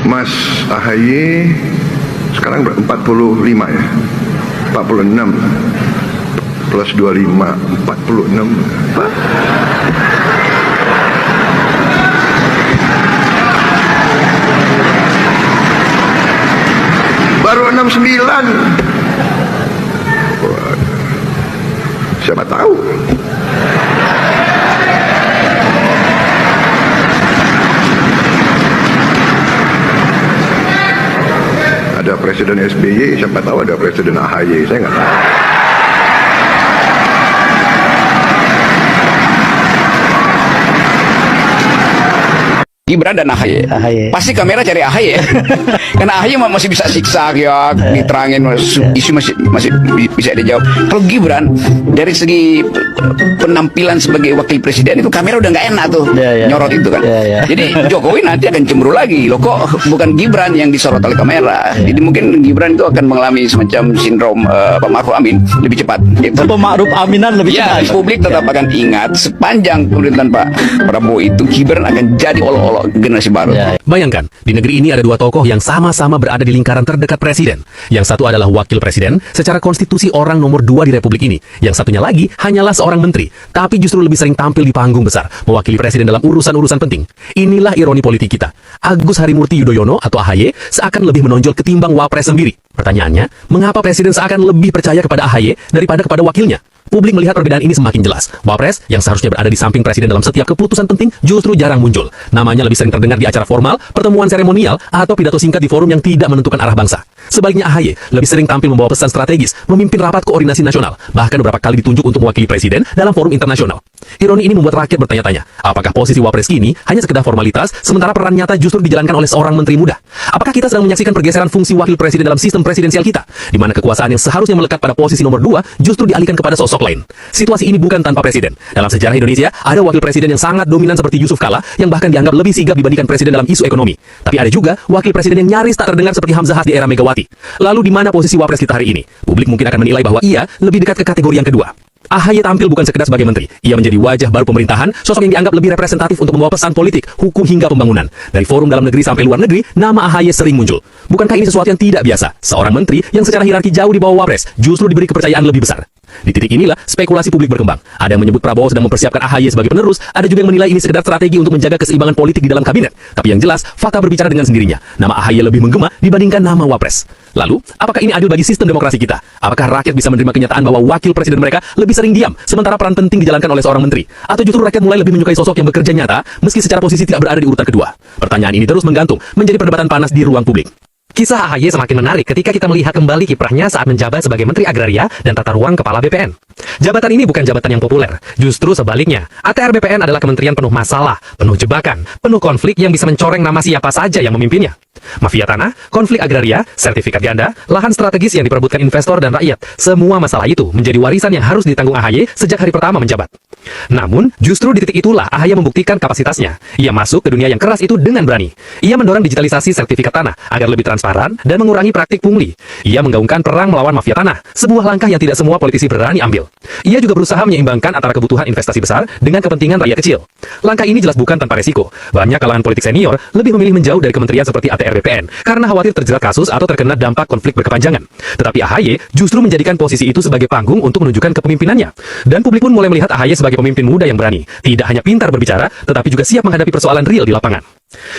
Mas AHY sekarang 45 ya, 46 plus 25, 46 apa? Baru 69. Siapa tahu. Ada Presiden SBY, siapa tahu ada Presiden AHY, saya nggak tahu. Gibran dan AHY. Pasti kamera cari AHY ya. Karena AHY masih bisa siksa ya, diterangin isu masih bisa dijawab. Kalau Gibran dari segi penampilan sebagai wakil presiden itu kamera udah nggak enak tuh, nyorot itu kan. Jadi Jokowi nanti akan cemburu lagi. Loh kok bukan Gibran yang disorot oleh kamera. Jadi mungkin Gibran itu akan mengalami semacam sindrom Pak Ma'ruf Amin lebih cepat. Gitu. Pak Ma'ruf Aminan lebih cepat. Publik tetap akan ingat sepanjang pemerintahan Pak Prabowo itu Gibran akan jadi olok-olok generasi baru. Bayangkan, di negeri ini ada dua tokoh yang sama-sama berada di lingkaran terdekat presiden. Yang satu adalah wakil presiden, secara konstitusi orang nomor 2 di republik ini. Yang satunya lagi hanyalah seorang menteri, tapi justru lebih sering tampil di panggung besar, mewakili presiden dalam urusan-urusan penting. Inilah ironi politik kita. Agus Harimurti Yudhoyono atau AHY seakan lebih menonjol ketimbang wapres sendiri. Pertanyaannya, mengapa presiden seakan lebih percaya kepada AHY daripada kepada wakilnya? Publik melihat perbedaan ini semakin jelas. Wapres, yang seharusnya berada di samping presiden dalam setiap keputusan penting, justru jarang muncul. Namanya lebih sering terdengar di acara formal, pertemuan seremonial, atau pidato singkat di forum yang tidak menentukan arah bangsa. Sebaliknya AHY lebih sering tampil membawa pesan strategis, memimpin rapat koordinasi nasional, bahkan beberapa kali ditunjuk untuk mewakili presiden dalam forum internasional. Ironi ini membuat rakyat bertanya-tanya, apakah posisi wapres kini hanya sekedar formalitas, sementara peran nyata justru dijalankan oleh seorang menteri muda? Apakah kita sedang menyaksikan pergeseran fungsi wakil presiden dalam sistem presidensial kita, di mana kekuasaan yang seharusnya melekat pada posisi nomor 2 justru dialihkan kepada sosok lain? Situasi ini bukan tanpa presiden. Dalam sejarah Indonesia, ada wakil presiden yang sangat dominan seperti Yusuf Kala, yang bahkan dianggap lebih sigap dibandingkan presiden dalam isu ekonomi. Tapi ada juga wakil presiden yang nyaris tak terdengar seperti Hamzahas di era Megawati. Lalu di mana posisi wapres kita hari ini? Publik mungkin akan menilai bahwa ia lebih dekat ke kategori yang kedua. AHY tampil bukan sekedar sebagai menteri. Ia menjadi wajah baru pemerintahan, sosok yang dianggap lebih representatif untuk membawa pesan politik, hukum hingga pembangunan. Dari forum dalam negeri sampai luar negeri, nama AHY sering muncul. Bukankah ini sesuatu yang tidak biasa? Seorang menteri yang secara hierarki jauh di bawah wapres, justru diberi kepercayaan lebih besar. Di titik inilah spekulasi publik berkembang. Ada yang menyebut Prabowo sedang mempersiapkan AHY sebagai penerus, ada juga yang menilai ini sekedar strategi untuk menjaga keseimbangan politik di dalam kabinet. Tapi yang jelas, fakta berbicara dengan sendirinya. Nama AHY lebih menggema dibandingkan nama wapres. Lalu, apakah ini adil bagi sistem demokrasi kita? Apakah rakyat bisa menerima kenyataan bahwa wakil presiden mereka lebih sering diam, sementara peran penting dijalankan oleh seorang menteri? Atau justru rakyat mulai lebih menyukai sosok yang bekerja nyata, meski secara posisi tidak berada di urutan kedua? Pertanyaan ini terus menggantung, menjadi perdebatan panas di ruang publik. Kisah AHY semakin menarik ketika kita melihat kembali kiprahnya saat menjabat sebagai Menteri Agraria dan Tata Ruang Kepala BPN. Jabatan ini bukan jabatan yang populer, justru sebaliknya. ATR BPN adalah kementerian penuh masalah, penuh jebakan, penuh konflik yang bisa mencoreng nama siapa saja yang memimpinnya. Mafia tanah, konflik agraria, sertifikat ganda, lahan strategis yang diperebutkan investor dan rakyat. Semua masalah itu menjadi warisan yang harus ditanggung AHY sejak hari pertama menjabat. Namun, justru di titik itulah AHY membuktikan kapasitasnya. Ia masuk ke dunia yang keras itu dengan berani. Ia mendorong digitalisasi sertifikat tanah agar lebih transparan dan mengurangi praktik pungli. Ia menggaungkan perang melawan mafia tanah, sebuah langkah yang tidak semua politisi berani ambil. Ia juga berusaha menyeimbangkan antara kebutuhan investasi besar dengan kepentingan rakyat kecil. Langkah ini jelas bukan tanpa resiko. Banyak kalangan politik senior lebih memilih menjauh dari kementerian seperti ATR BPN karena khawatir terjerat kasus atau terkena dampak konflik berkepanjangan. Tetapi AHY justru menjadikan posisi itu sebagai panggung untuk menunjukkan kepemimpinannya. Dan publik pun mulai melihat AHY sebagai pemimpin muda yang berani, tidak hanya pintar berbicara, tetapi juga siap menghadapi persoalan real di lapangan.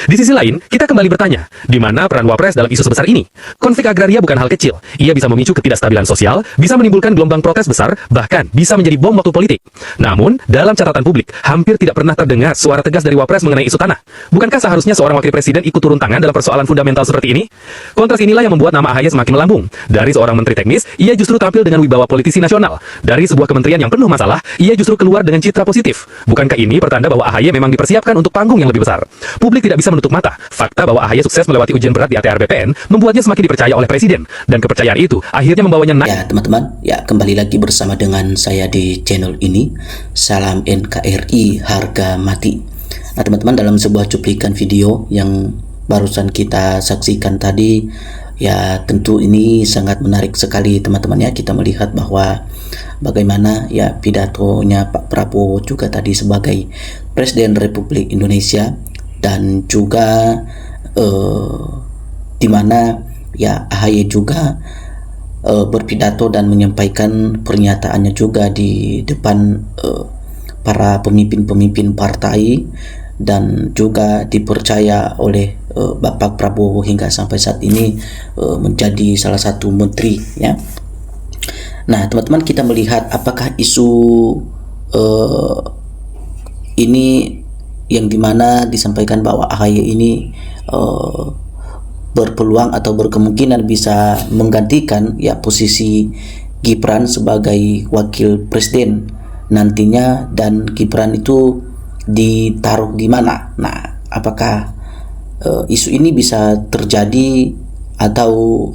Di sisi lain, kita kembali bertanya, di mana peran wapres dalam isu sebesar ini? Konflik agraria bukan hal kecil. Ia bisa memicu ketidakstabilan sosial, bisa menimbulkan gelombang protes besar, bahkan bisa menjadi bom waktu politik. Namun, dalam catatan publik, hampir tidak pernah terdengar suara tegas dari wapres mengenai isu tanah. Bukankah seharusnya seorang wakil presiden ikut turun tangan dalam persoalan fundamental seperti ini? Kontras inilah yang membuat nama AHY semakin melambung. Dari seorang menteri teknis, ia justru tampil dengan wibawa politisi nasional. Dari sebuah kementerian yang penuh masalah, ia justru keluar dengan citra positif. Bukankah ini pertanda bahwa AHY memang dipersiapkan untuk panggung yang lebih besar? Publik tidak bisa menutup mata. Fakta bahwa AHY sukses melewati ujian berat di ATR BPN membuatnya semakin dipercaya oleh presiden, dan kepercayaan itu akhirnya membawanya naik. Ya teman-teman, ya kembali lagi bersama dengan saya di channel ini. Salam NKRI harga mati. Nah teman-teman, dalam sebuah cuplikan video yang barusan kita saksikan tadi, ya tentu ini sangat menarik sekali teman-teman ya. Kita melihat bahwa bagaimana ya pidatonya Pak Prabowo juga tadi sebagai Presiden Republik Indonesia, dan juga di mana ya AHY juga berpidato dan menyampaikan pernyataannya juga di depan para pemimpin-pemimpin partai dan juga dipercaya oleh Bapak Prabowo hingga sampai saat ini menjadi salah satu menteri ya. Nah, teman-teman, kita melihat apakah isu ini yang dimana disampaikan bahwa AHY ini berpeluang atau berkemungkinan bisa menggantikan ya posisi Gibran sebagai wakil presiden nantinya, dan Gibran itu ditaruh di mana. Nah, apakah isu ini bisa terjadi atau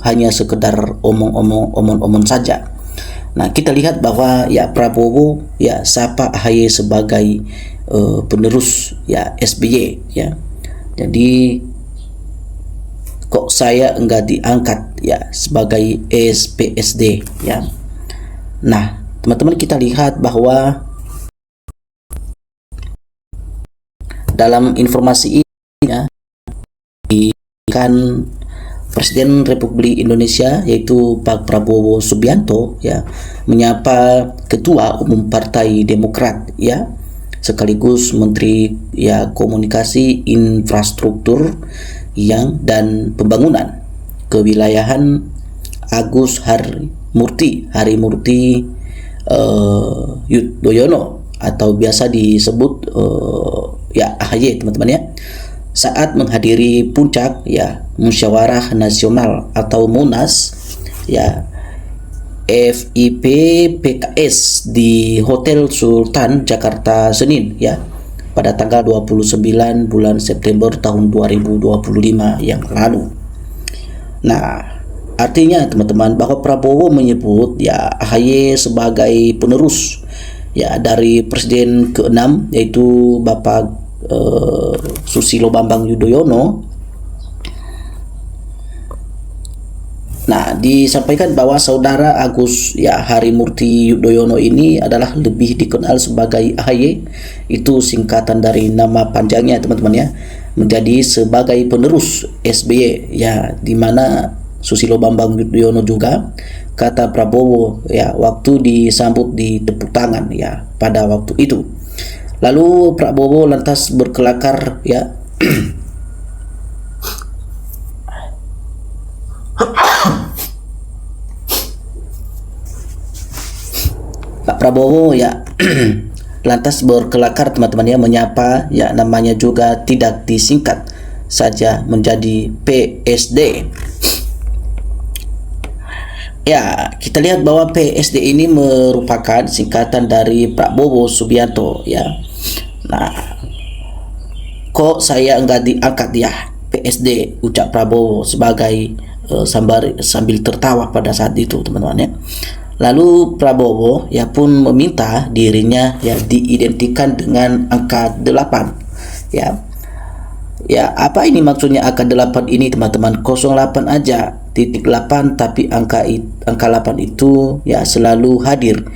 hanya sekedar omong-omong saja? Nah, kita lihat bahwa ya Prabowo ya sapa AHY sebagai penerus ya SBY ya. Jadi kok saya enggak diangkat ya sebagai SPD ya. Nah, teman-teman, kita lihat bahwa dalam informasi ini ya, kan Presiden Republik Indonesia yaitu Pak Prabowo Subianto ya menyapa Ketua Umum Partai Demokrat ya, sekaligus Menteri ya Komunikasi, Infrastruktur yang dan Pembangunan Kewilayahan Agus Harimurti Yudhoyono atau biasa disebut ya AHY, teman-teman ya, saat menghadiri puncak ya Musyawarah Nasional atau Munas ya FIP PKS di Hotel Sultan Jakarta Senin ya pada tanggal 29 bulan September tahun 2025 yang lalu. Nah, artinya teman-teman bahwa Prabowo menyebut ya AHY sebagai penerus ya dari Presiden ke-6 yaitu Bapak Susilo Bambang Yudhoyono. Nah, disampaikan bahwa saudara Agus ya Harimurti Yudhoyono ini adalah lebih dikenal sebagai AHY, itu singkatan dari nama panjangnya teman-teman ya, menjadi sebagai penerus SBY ya, di mana Susilo Bambang Yudhoyono juga, kata Prabowo ya waktu disambut di tepuk tangan ya pada waktu itu. Lalu Prabowo lantas berkelakar ya Pak Prabowo ya lantas berkelakar teman-teman ya, menyapa ya namanya juga tidak disingkat saja menjadi PSD. Ya, kita lihat bahwa PSD ini merupakan singkatan dari Prabowo Subianto ya. Nah, kok saya enggak diangkat ya PSD, ucap Prabowo sebagai sambil tertawa pada saat itu teman-teman ya. Lalu Prabowo ya pun meminta dirinya ya diidentikan dengan angka 8 ya. Ya, apa ini maksudnya angka 8 ini teman-teman? 08 aja, titik 8, tapi angka 8 itu ya selalu hadir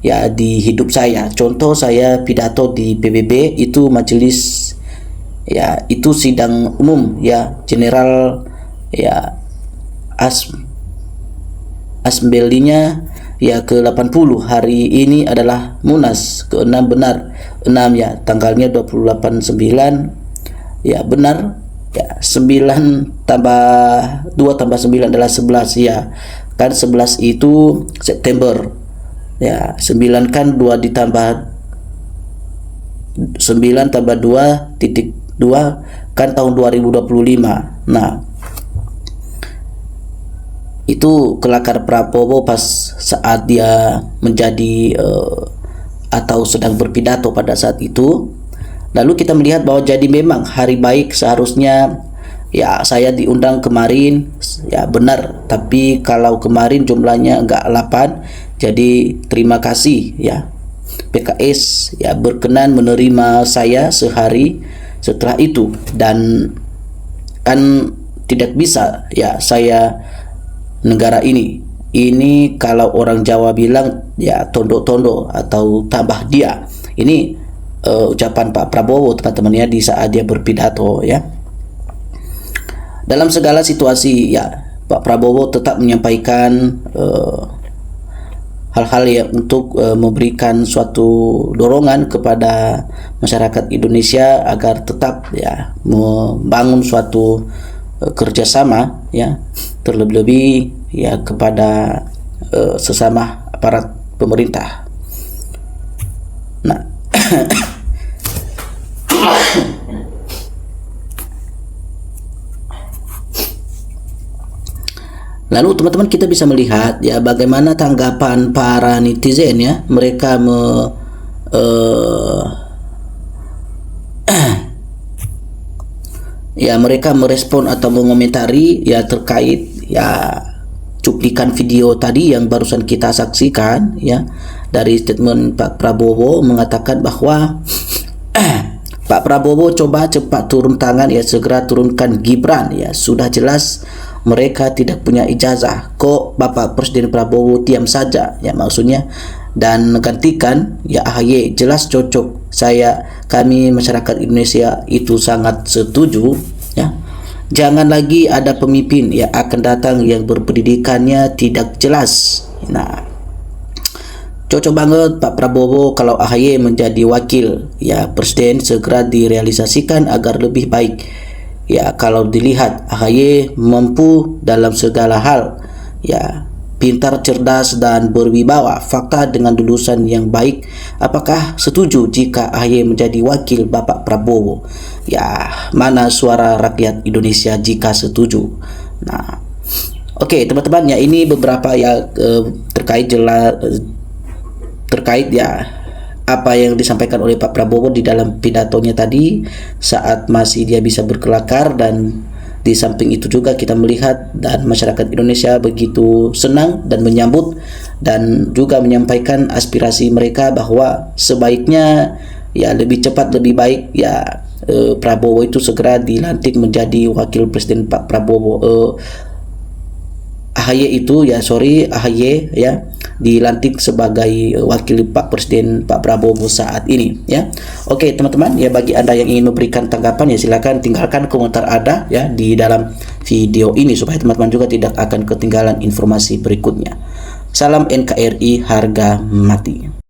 ya di hidup saya. Contoh, saya pidato di PBB itu majelis ya, itu sidang umum ya General ya Assemblenya ya ke-80. Hari ini adalah Munas ke-6, benar 6 ya, tanggalnya 28/9 ya, benar ya, 9 tambah 2 tambah 9 adalah 11 ya, kan 11 itu September ya, 9 kan 2 ditambah 9 tambah 2 titik 2 kan tahun 2025. Nah, itu kelakar Prabowo pas saat dia menjadi atau sedang berpidato pada saat itu. Lalu kita melihat bahwa jadi memang hari baik, seharusnya ya saya diundang kemarin ya, benar, tapi kalau kemarin jumlahnya enggak 8, jadi terima kasih ya PKS ya berkenan menerima saya sehari setelah itu, dan kan tidak bisa ya saya negara ini kalau orang Jawa bilang ya tondo-tondo atau tambah dia. Ini ucapan Pak Prabowo teman-teman ya di saat dia berpidato ya. dalam segala situasi ya Pak Prabowo tetap menyampaikan hal-hal yang untuk memberikan suatu dorongan kepada masyarakat Indonesia agar tetap ya membangun suatu kerjasama ya, terlebih-lebih ya kepada sesama aparat pemerintah. Nah, lalu teman-teman kita bisa melihat ya bagaimana tanggapan para netizen ya, mereka ya mereka merespon atau mengomentari ya terkait ya cuplikan video tadi yang barusan kita saksikan ya, dari statement Pak Prabowo mengatakan bahwa Pak Prabowo coba cepat turun tangan ya, segera turunkan Gibran ya, sudah jelas mereka tidak punya ijazah kok Bapak Presiden Prabowo diam saja ya, maksudnya, dan gantikan ya AHY, jelas cocok, kami masyarakat Indonesia itu sangat setuju ya. Jangan lagi ada pemimpin ya akan datang yang berpendidikannya tidak jelas. Nah, cocok banget Pak Prabowo kalau AHY menjadi wakil ya presiden, segera direalisasikan agar lebih baik. Ya, kalau dilihat AHY mampu dalam segala hal ya, pintar, cerdas, dan berwibawa, fakta dengan lulusan yang baik. Apakah setuju jika AHY menjadi wakil Bapak Prabowo? Ya, mana suara rakyat Indonesia jika setuju? Nah, oke teman-teman ya, ini beberapa ya terkait ya apa yang disampaikan oleh Pak Prabowo di dalam pidatonya tadi saat masih dia bisa berkelakar, dan di samping itu juga kita melihat dan masyarakat Indonesia begitu senang dan menyambut dan juga menyampaikan aspirasi mereka bahwa sebaiknya ya lebih cepat lebih baik ya Prabowo itu segera dilantik menjadi wakil presiden Pak Prabowo. AHY ya dilantik sebagai wakil Pak Presiden Pak Prabowo saat ini ya. Oke teman-teman ya, bagi Anda yang ingin memberikan tanggapan ya silakan tinggalkan komentar Anda ya di dalam video ini supaya teman-teman juga tidak akan ketinggalan informasi berikutnya. Salam NKRI, harga mati.